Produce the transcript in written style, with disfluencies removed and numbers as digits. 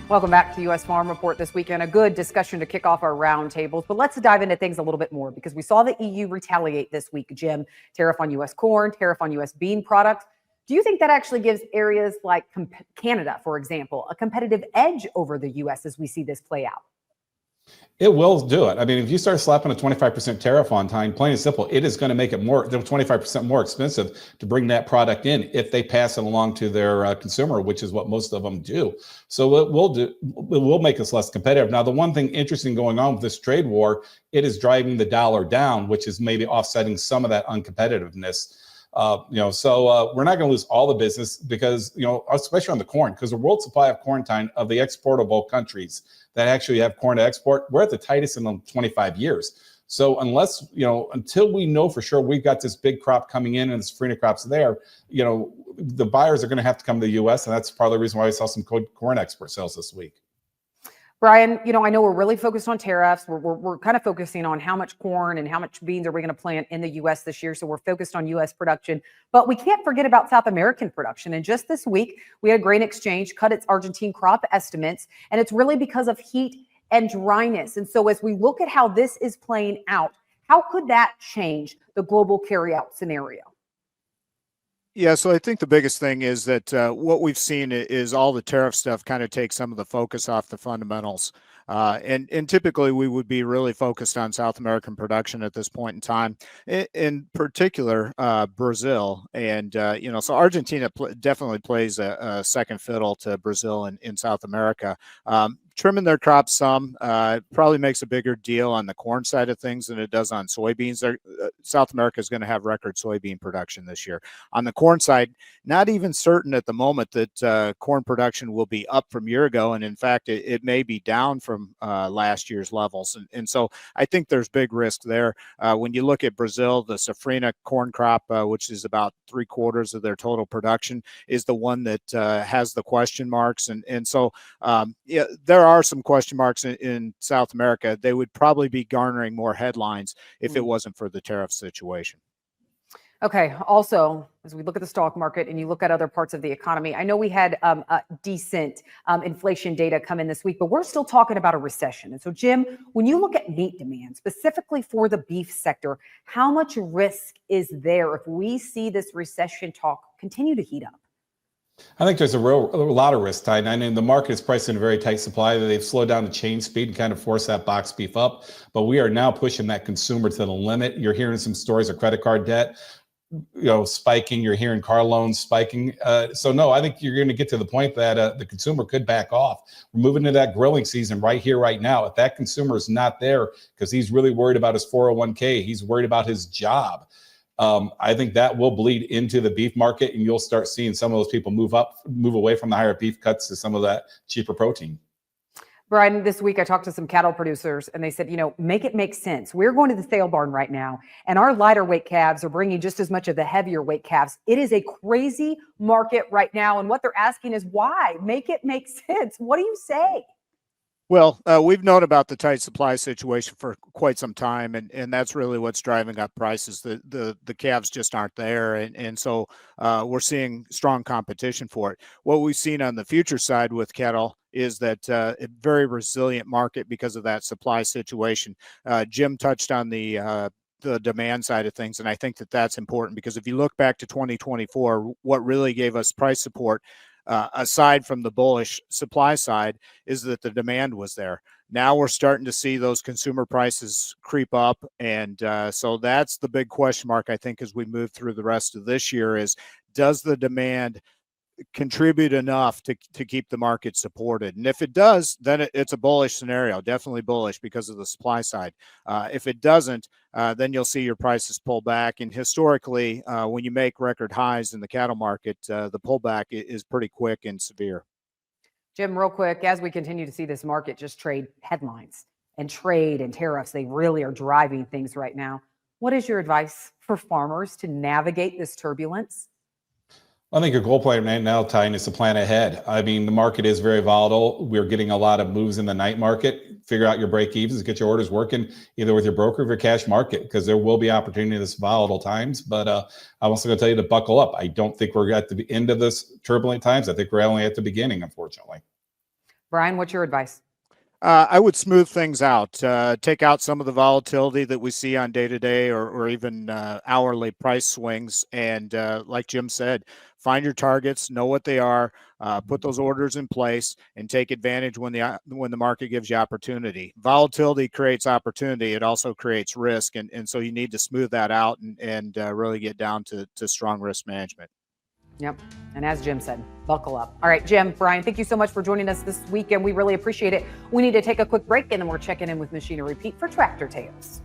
Welcome back to U.S. Farm Report this weekend. A good discussion to kick off our roundtables, but let's dive into things a little bit more because we saw the EU retaliate this week, Jim. Tariff on U.S. corn, tariff on U.S. bean products. Do you think that actually gives areas like Canada, for example, a competitive edge over the U.S. as we see this play out? It will do it. I mean, if you start slapping a 25% tariff on time, plain and simple, it is going to make it 25% more expensive to bring that product in if they pass it along to their consumer, which is what most of them do. So it will make us less competitive. Now, the one thing interesting going on with this trade war, it is driving the dollar down, which is maybe offsetting some of that uncompetitiveness. We're not going to lose all the business because, especially on the corn, because the world supply of corn of the exportable countries that actually have corn to export, we're at the tightest in 25 years. So until we know for sure we've got this big crop coming in and this Safrinha crop's there, the buyers are going to have to come to the U.S. And that's part of the reason why we saw some corn export sales this week. Brian, I know we're really focused on tariffs. We're kind of focusing on how much corn and how much beans are we going to plant in the U.S. this year. So we're focused on U.S. production, but we can't forget about South American production. And just this week, we had Grain Exchange cut its Argentine crop estimates, and it's really because of heat and dryness. And so as we look at how this is playing out, how could that change the global carryout scenario? Yeah, so I think the biggest thing is that what we've seen is all the tariff stuff kind of takes some of the focus off the fundamentals. And typically we would be really focused on South American production at this point in time, in particular Brazil. And, so Argentina definitely plays a second fiddle to Brazil in South America. Trimming their crops some probably makes a bigger deal on the corn side of things than it does on soybeans. South America is going to have record soybean production this year. On the corn side, not even certain at the moment that corn production will be up from a year ago. And in fact, it may be down from last year's levels. And so I think there's big risk there. When you look at Brazil, the Safrinha corn crop, which is about 3/4 of their total production, is the one that has the question marks. And so there are some question marks in South America. They would probably be garnering more headlines if it wasn't for the tariff situation. Okay. Also, as we look at the stock market and you look at other parts of the economy, I know we had a decent inflation data come in this week, but we're still talking about a recession. And so, Jim, when you look at meat demand, specifically for the beef sector, how much risk is there if we see this recession talk continue to heat up? I think there's a lot of risk, Ty. I mean, the market is priced in a very tight supply. They've slowed down the chain speed and kind of forced that box beef up. But we are now pushing that consumer to the limit. You're hearing some stories of credit card debt, spiking. You're hearing car loans spiking. So no, I think you're going to get to the point that the consumer could back off. We're moving to that grilling season right here, right now. If that consumer is not there because he's really worried about his 401k, he's worried about his job. I think that will bleed into the beef market, and you'll start seeing some of those people move away from the higher beef cuts to some of that cheaper protein. Brian, this week I talked to some cattle producers and they said, make it make sense. We're going to the sale barn right now and our lighter weight calves are bringing just as much of the heavier weight calves. It is a crazy market right now. And what they're asking is why? Make it make sense. What do you say? Well, we've known about the tight supply situation for quite some time, and that's really what's driving up prices. The calves just aren't there, and so we're seeing strong competition for it. What we've seen on the future side with cattle is that a very resilient market because of that supply situation. Jim touched on the demand side of things, and I think that that's important because if you look back to 2024, what really gave us price support, aside from the bullish supply side, is that the demand was there. Now we're starting to see those consumer prices creep up. And so that's the big question mark, I think, as we move through the rest of this year is, does the demand contribute enough to keep the market supported? And if it does, then it's a bullish scenario, definitely bullish because of the supply side. If it doesn't, then you'll see your prices pull back. And historically, when you make record highs in the cattle market, the pullback is pretty quick and severe. Jim, real quick, as we continue to see this market just trade headlines and trade and tariffs, they really are driving things right now. What is your advice for farmers to navigate this turbulence? I think your goal plan right now, Ty, is to plan ahead. I mean, the market is very volatile. We're getting a lot of moves in the night market. Figure out your break evens, get your orders working either with your broker or your cash market, because there will be opportunity in this volatile times. But I'm also going to tell you to buckle up. I don't think we're at the end of this turbulent times. I think we're only at the beginning, unfortunately. Brian, what's your advice? I would smooth things out, take out some of the volatility that we see on day-to-day or even hourly price swings. And like Jim said, find your targets, know what they are, put those orders in place, and take advantage when the market gives you opportunity. Volatility creates opportunity. It also creates risk. And so you need to smooth that out and really get down to strong risk management. Yep. And as Jim said, buckle up. All right, Jim, Brian, thank you so much for joining us this weekend. We really appreciate it. We need to take a quick break, and then we're checking in with Machine and Repeat for Tractor Tales.